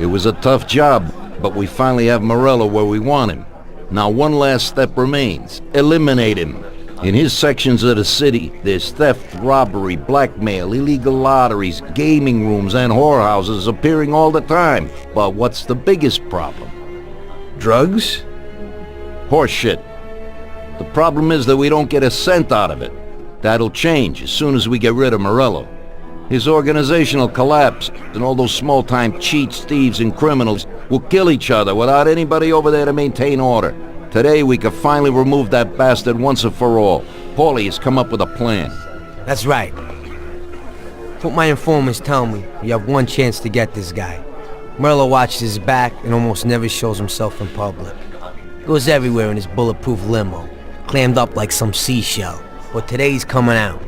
It was a tough job, but we finally have Morello where we want him. Now one last step remains. Eliminate him. In his sections of the city, there's theft, robbery, blackmail, illegal lotteries, gaming rooms, and whorehouses appearing all the time. But what's the biggest problem? Drugs? Horseshit. The problem is that we don't get a cent out of it. That'll change as soon as we get rid of Morello. His organization will collapse, and all those small-time cheats, thieves, and criminals will kill each other without anybody over there to maintain order. Today, we can finally remove that bastard once and for all. Paulie has come up with a plan. That's right. What my informants tell me, you have one chance to get this guy. Morello watches his back and almost never shows himself in public. Goes everywhere in his bulletproof limo, clammed up like some seashell. But today he's coming out.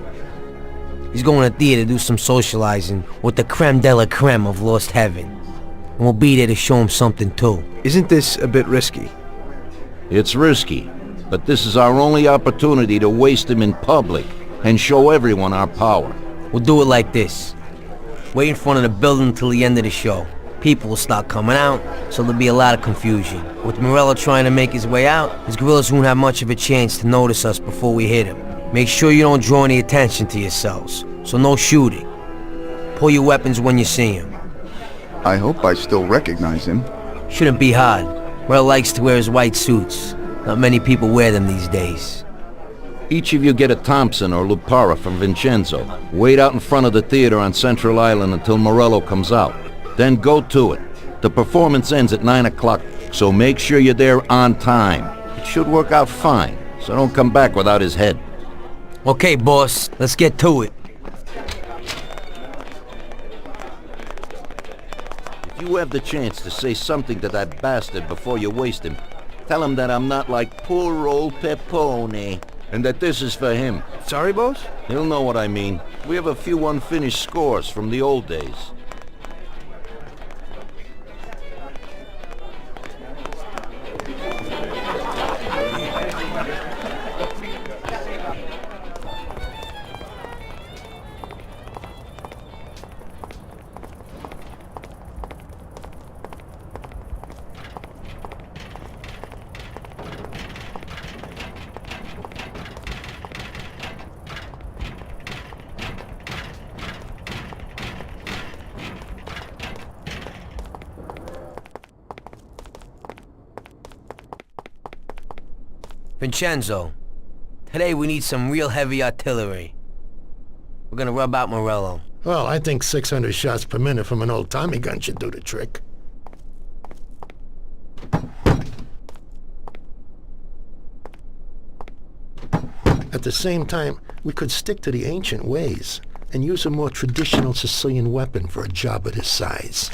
He's going to theater to do some socializing with the creme de la creme of Lost Heaven. And we'll be there to show him something too. Isn't this a bit risky? It's risky, but this is our only opportunity to waste him in public and show everyone our power. We'll do it like this. Wait in front of the building until the end of the show. People will start coming out, so there'll be a lot of confusion. With Morello trying to make his way out, his guerrillas won't have much of a chance to notice us before we hit him. Make sure you don't draw any attention to yourselves, so no shooting. Pull your weapons when you see him. I hope I still recognize him. Shouldn't be hard. Morello likes to wear his white suits. Not many people wear them these days. Each of you get a Thompson or Lupara from Vincenzo. Wait out in front of the theater on Central Island until Morello comes out. Then go to it. The performance ends at 9 o'clock, so make sure you're there on time. It should work out fine, so don't come back without his head. Okay, boss, let's get to it. If you have the chance to say something to that bastard before you waste him, tell him that I'm not like poor old Pepone, and that this is for him. Sorry, boss? He'll know what I mean. We have a few unfinished scores from the old days. Vincenzo, today we need some real heavy artillery. We're gonna rub out Morello. Well, I think 600 shots per minute from an old Tommy gun should do the trick. At the same time, we could stick to the ancient ways and use a more traditional Sicilian weapon for a job of this size.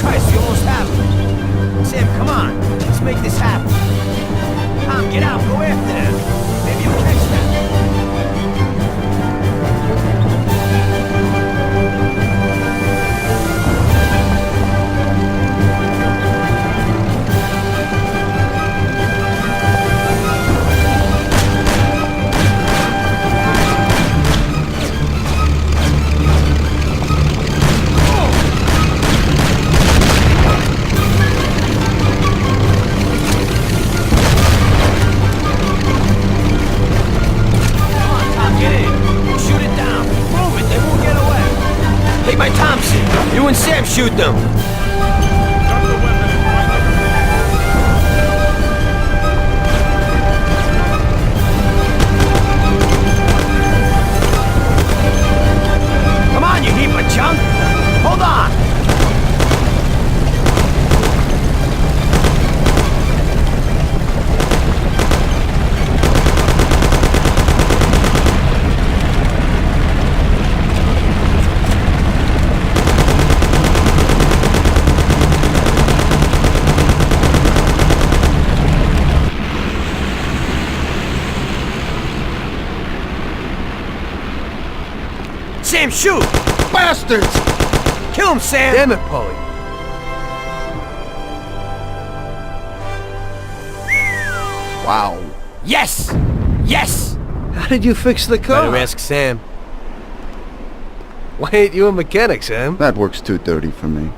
Christ, you almost have him. Sam, come on. Let's make this happen. Tom, get out. Go after them. Maybe you'll catch them. Take my Thompson. You and Sam shoot them. Come on, you heap of junk. Hold on. Sam, shoot! Bastards! Kill him, Sam! Damn it, Paulie. Wow. Yes! Yes! How did you fix the car? Better ask Sam. Why ain't you a mechanic, Sam? That works too dirty for me.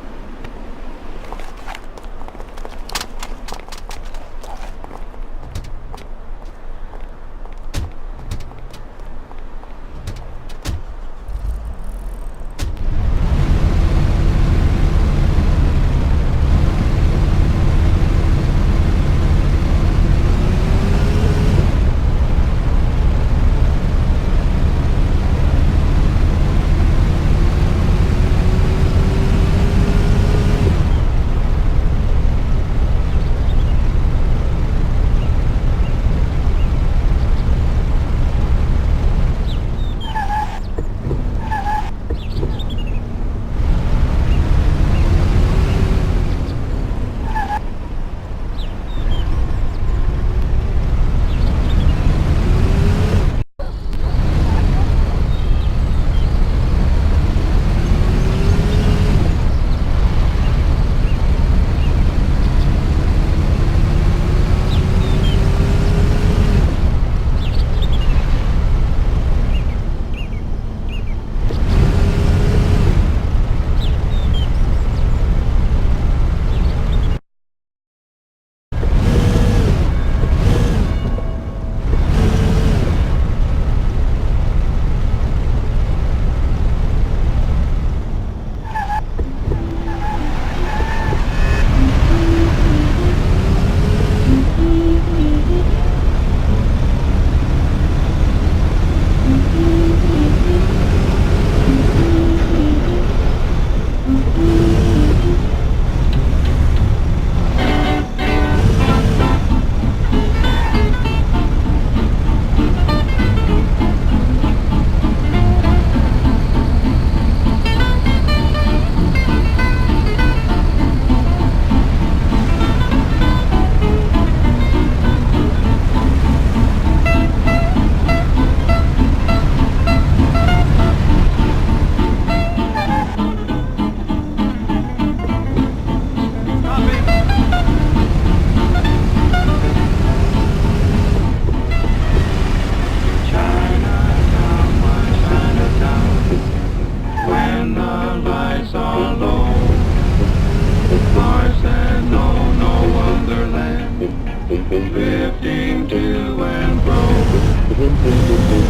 drifting to and fro.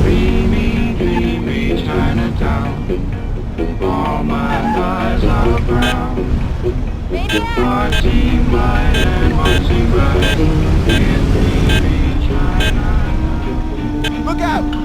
Dreamy, dreamy Chinatown. All my eyes are brown. Heart seem light and heart seem bright. In dreamy China. Look out!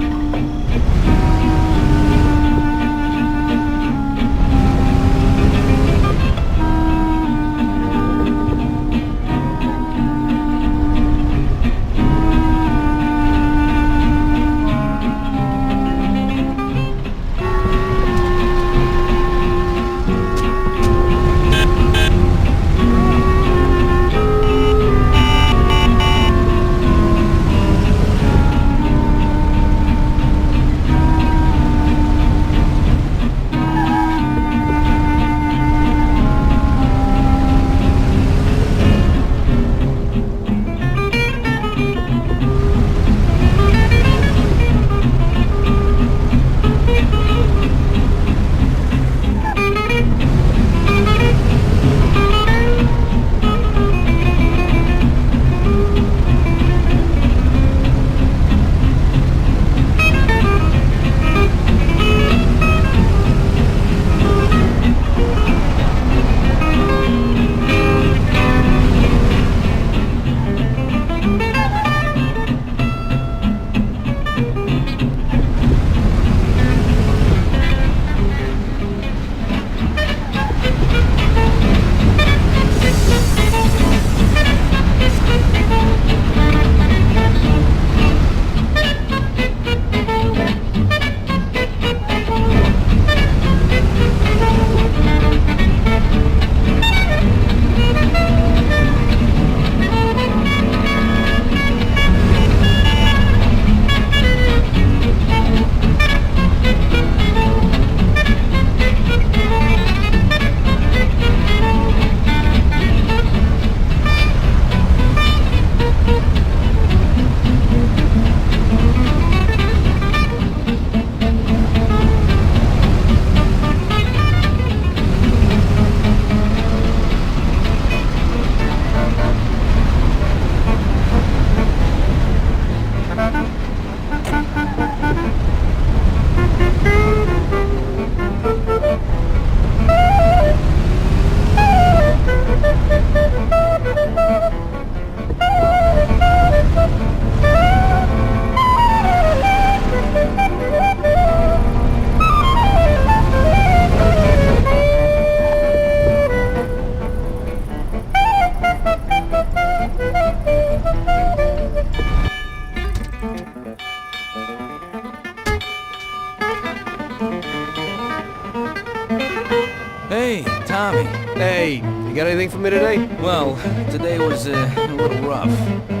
anything for me today? Well, today was a little rough.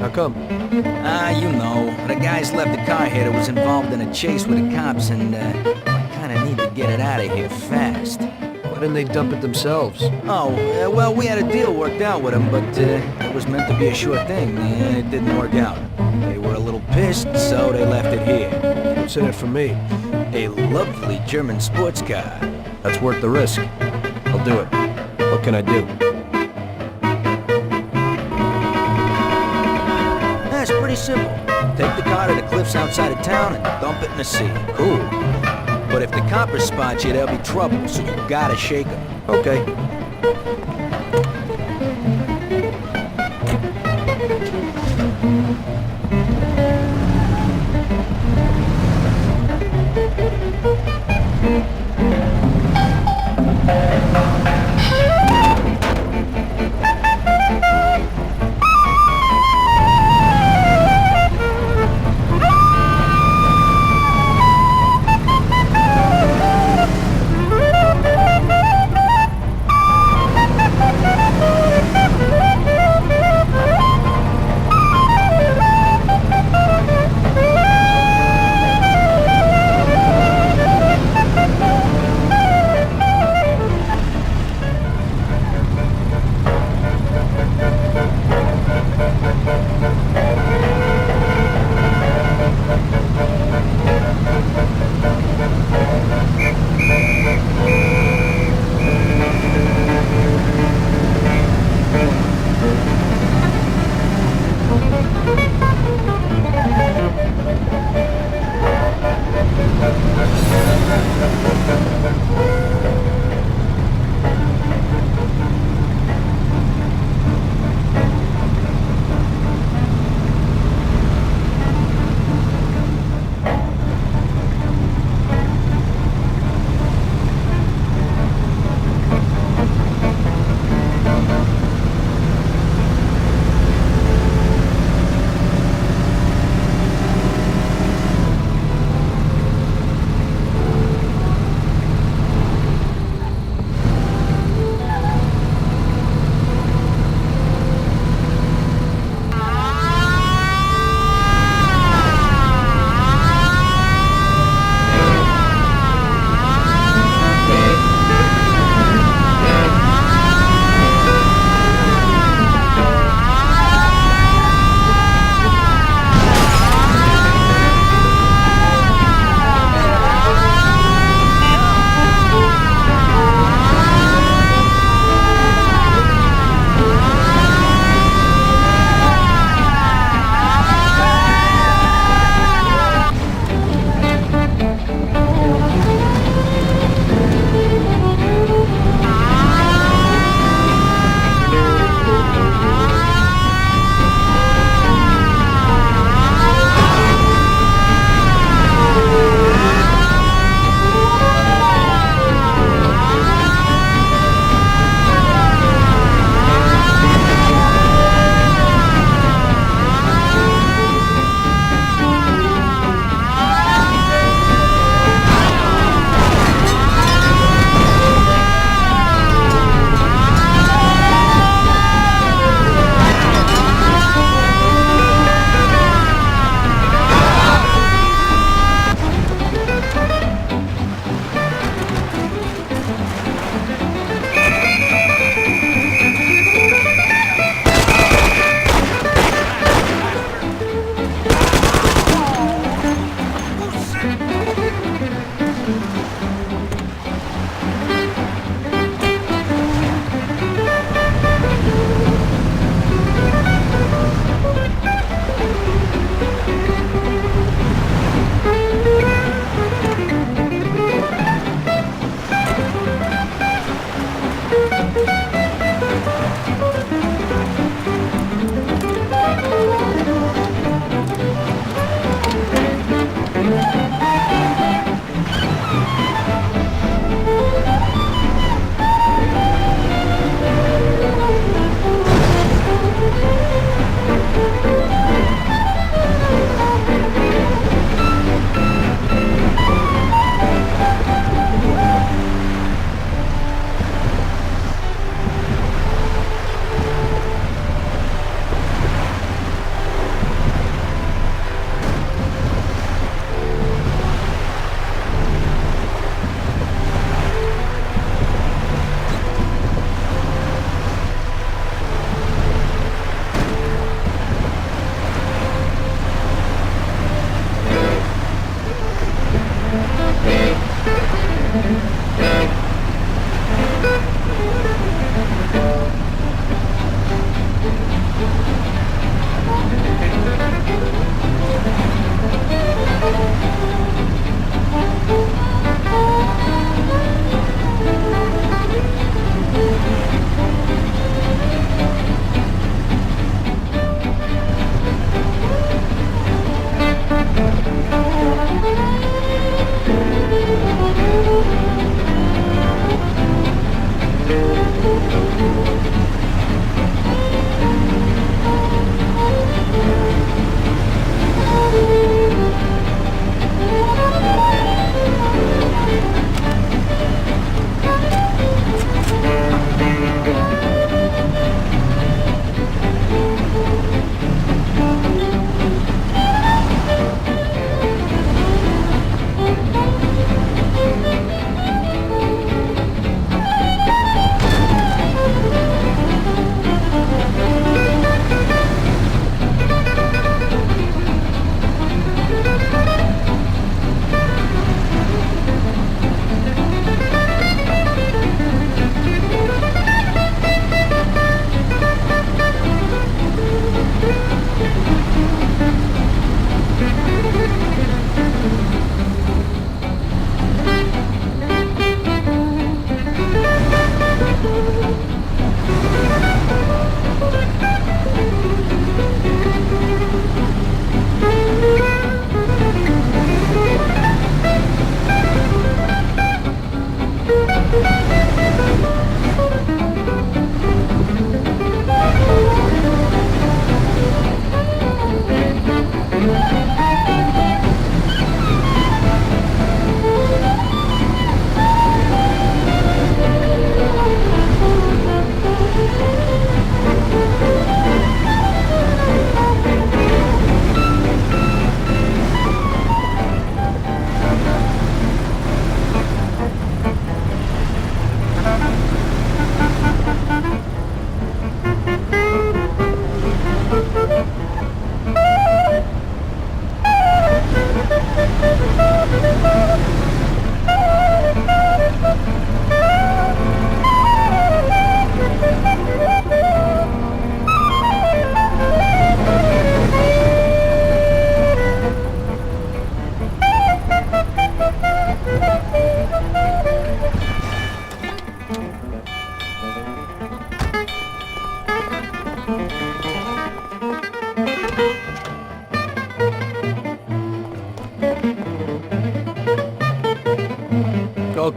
How come? You know, the guys left the car here that was involved in a chase with the cops, and I kinda need to get it out of here fast. Why didn't they dump it themselves? Oh, well, we had a deal worked out with them, but it was meant to be a sure thing, and it didn't work out. They were a little pissed, so they left it here. What's in it for me? A lovely German sports car. That's worth the risk. I'll do it. What can I do? That's pretty simple. Take the car to the cliffs outside of town and dump it in the sea. Cool. But if the coppers spot you, there'll be trouble, so you gotta shake them. Okay.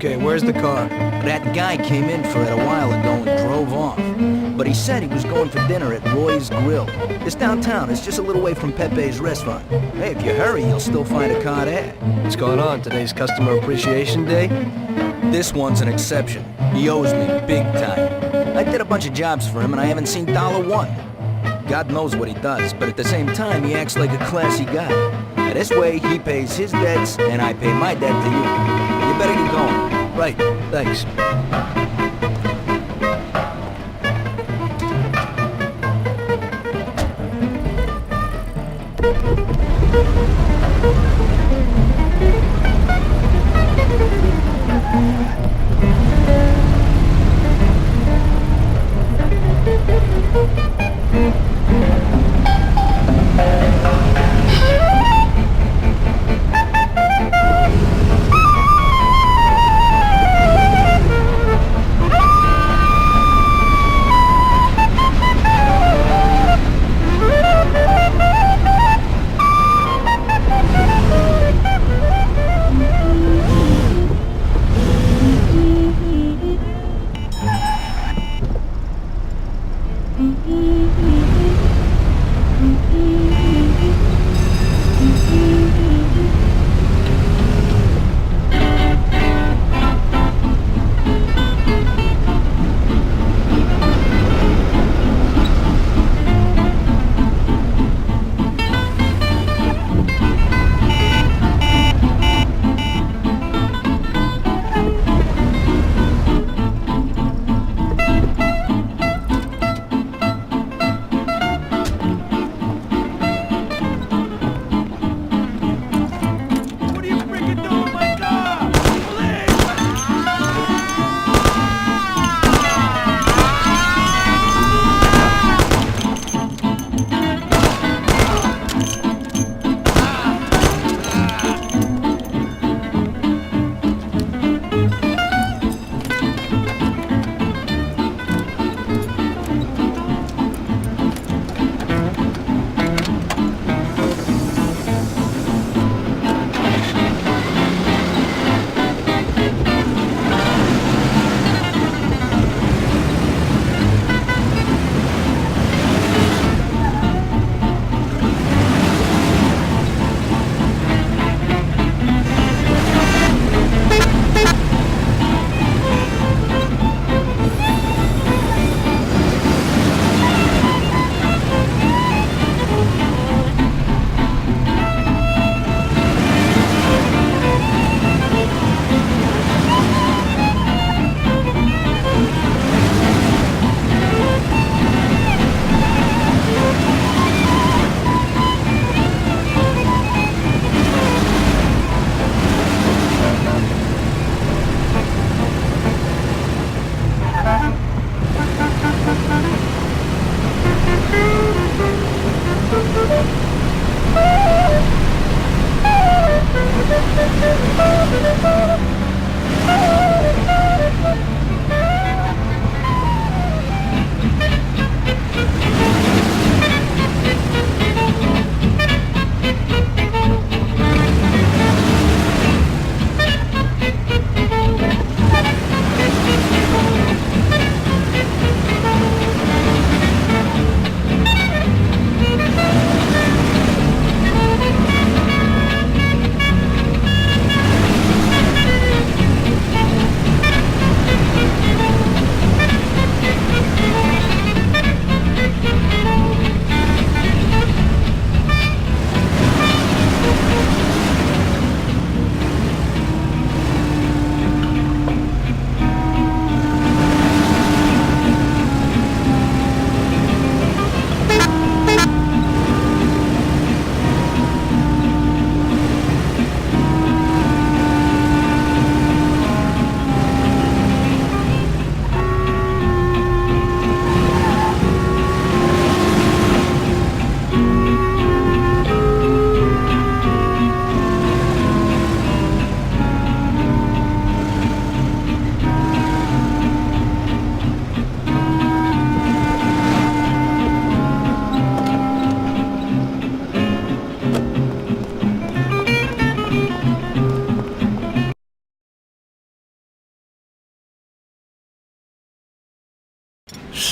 Okay, where's the car? That guy came in for it a while ago and drove off. But he said he was going for dinner at Roy's Grill. It's downtown. It's just a little way from Pepe's restaurant. Hey, if you hurry, you'll still find a car there. What's going on? Today's Customer Appreciation Day? This one's an exception. He owes me big time. I did a bunch of jobs for him and I haven't seen $1. God knows what he does, but at the same time, he acts like a classy guy. Now, this way, he pays his debts and I pay my debt to you. You better get going. Right, thanks.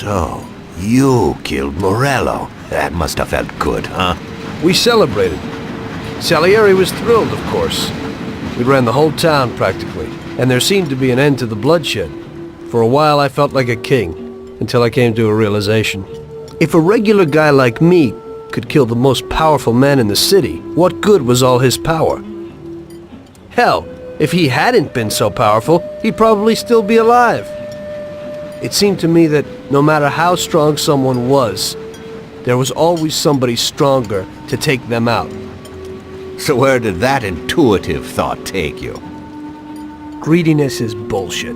So, you killed Morello. That must have felt good, huh? We celebrated. Salieri was thrilled, of course. We ran the whole town, practically, and there seemed to be an end to the bloodshed. For a while, I felt like a king, until I came to a realization. If a regular guy like me could kill the most powerful man in the city, what good was all his power? Hell, if he hadn't been so powerful, he'd probably still be alive. It seemed to me that no matter how strong someone was, there was always somebody stronger to take them out. So where did that intuitive thought take you? Greediness is bullshit.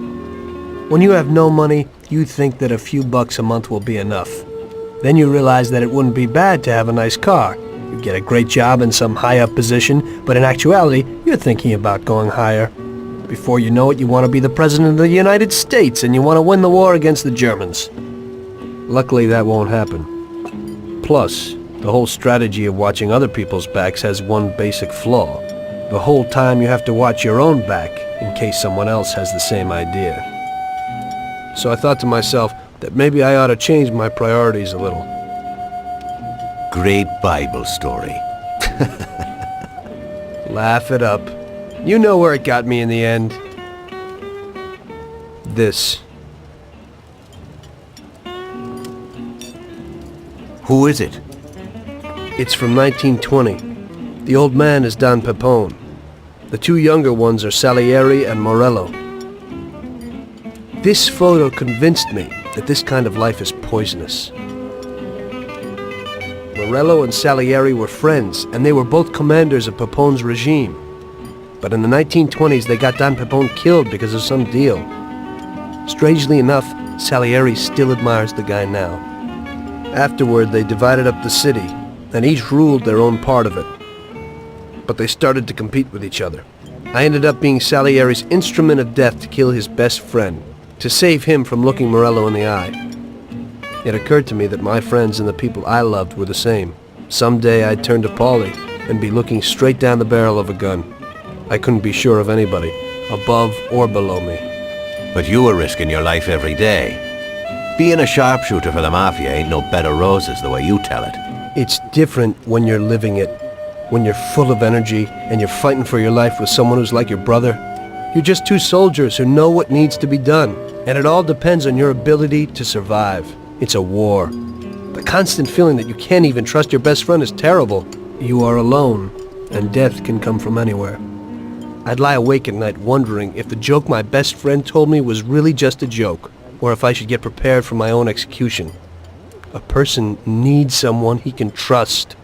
When you have no money, you think that a few bucks a month will be enough. Then you realize that it wouldn't be bad to have a nice car. You get a great job in some high-up position, but in actuality, you're thinking about going higher. Before you know it, you want to be the President of the United States, and you want to win the war against the Germans. Luckily, that won't happen. Plus, the whole strategy of watching other people's backs has one basic flaw. The whole time you have to watch your own back in case someone else has the same idea. So I thought to myself that maybe I ought to change my priorities a little. Great Bible story. Laugh it up. You know where it got me in the end. This. Who is it? It's from 1920. The old man is Don Pepone. The two younger ones are Salieri and Morello. This photo convinced me that this kind of life is poisonous. Morello and Salieri were friends, and they were both commanders of Pepone's regime. But in the 1920s, they got Don Pepone killed because of some deal. Strangely enough, Salieri still admires the guy now. Afterward, they divided up the city, and each ruled their own part of it. But they started to compete with each other. I ended up being Salieri's instrument of death to kill his best friend, to save him from looking Morello in the eye. It occurred to me that my friends and the people I loved were the same. Someday I'd turn to Paulie and be looking straight down the barrel of a gun. I couldn't be sure of anybody, above or below me. But you were risking your life every day. Being a sharpshooter for the Mafia ain't no bed of roses the way you tell it. It's different when you're living it. When you're full of energy and you're fighting for your life with someone who's like your brother. You're just two soldiers who know what needs to be done. And it all depends on your ability to survive. It's a war. The constant feeling that you can't even trust your best friend is terrible. You are alone, and death can come from anywhere. I'd lie awake at night wondering if the joke my best friend told me was really just a joke, or if I should get prepared for my own execution. A person needs someone he can trust.